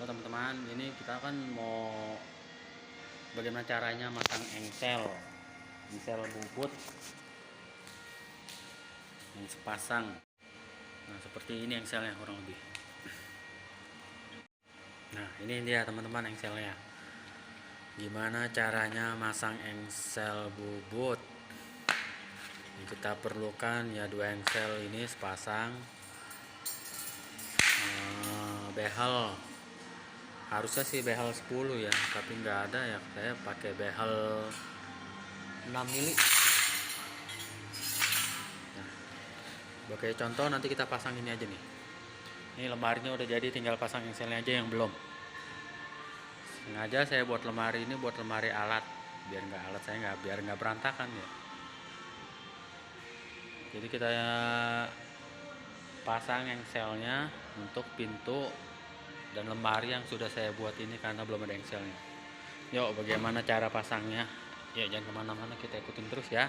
teman-teman, ini kita kan mau bagaimana caranya masang engsel bubut yang sepasang. Nah, seperti ini engselnya kurang lebih. Nah, ini dia teman-teman engselnya. Gimana caranya masang engsel bubut? Yang kita perlukan ya 2 engsel ini sepasang. Behel harusnya sih behel 10 ya, tapi nggak ada ya, saya pakai behel 6 mili. Nah, sebagai contoh nanti kita pasang ini aja nih. Ini lemarinya udah jadi, tinggal pasang engselnya aja yang belum. Sengaja saya buat lemari ini buat lemari alat, biar nggak berantakan ya. Jadi kita pasang engselnya untuk pintu dan lemari yang sudah saya buat ini karena belum ada engselnya. Yuk, bagaimana cara pasangnya? Ya, jangan kemana-mana, kita ikutin terus ya.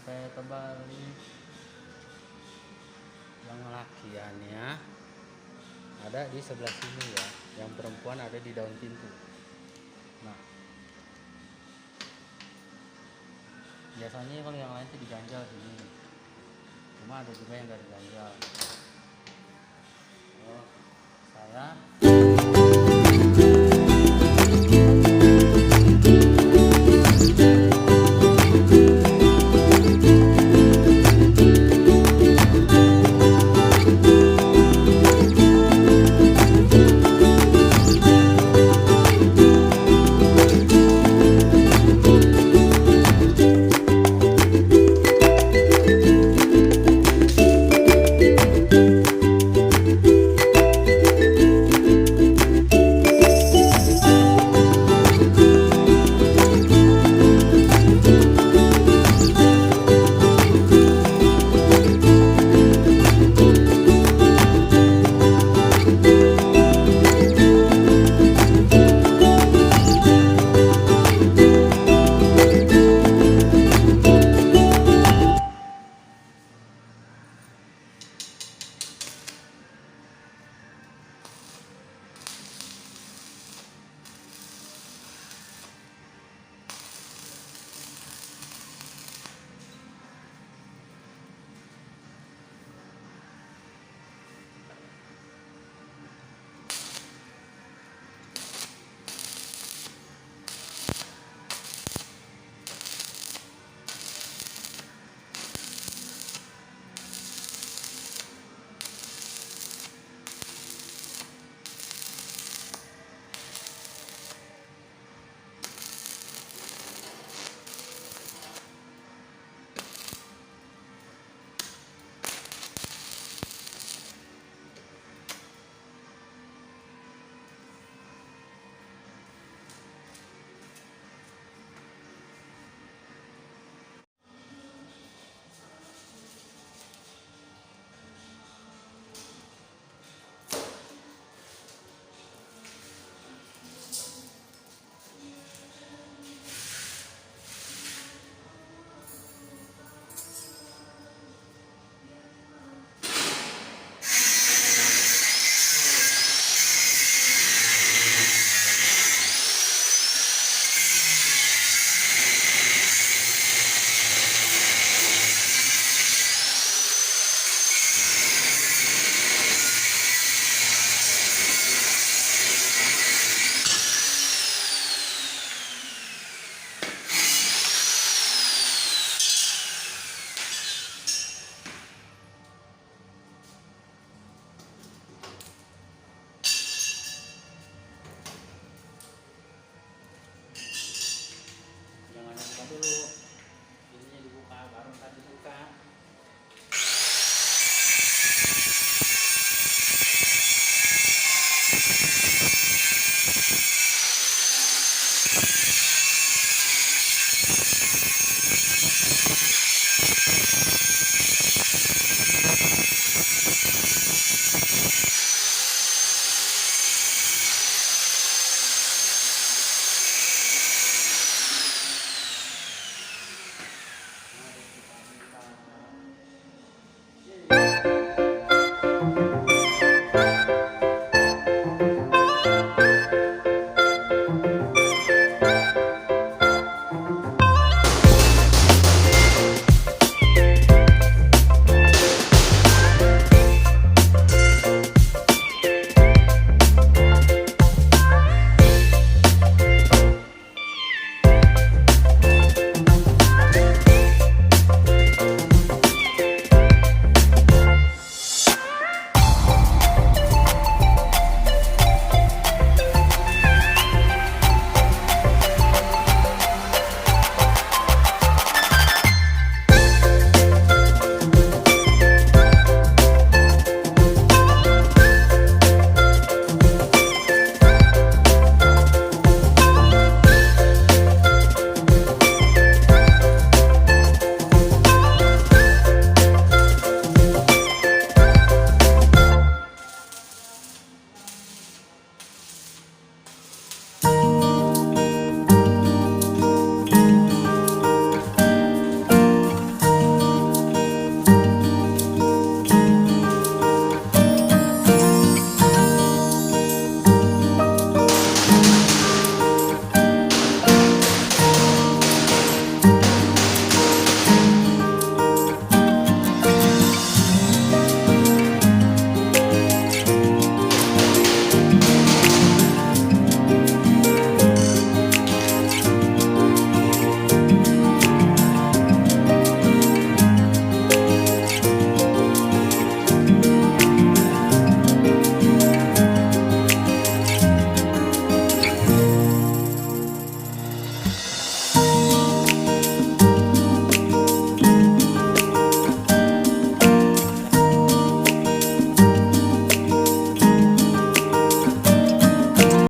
sampai terbalik. Yang lakiannya ada di sebelah sini ya, yang perempuan ada di daun pintu. Nah, biasanya kalau yang lain tuh diganjal sini, cuma ada juga yang gak diganjal.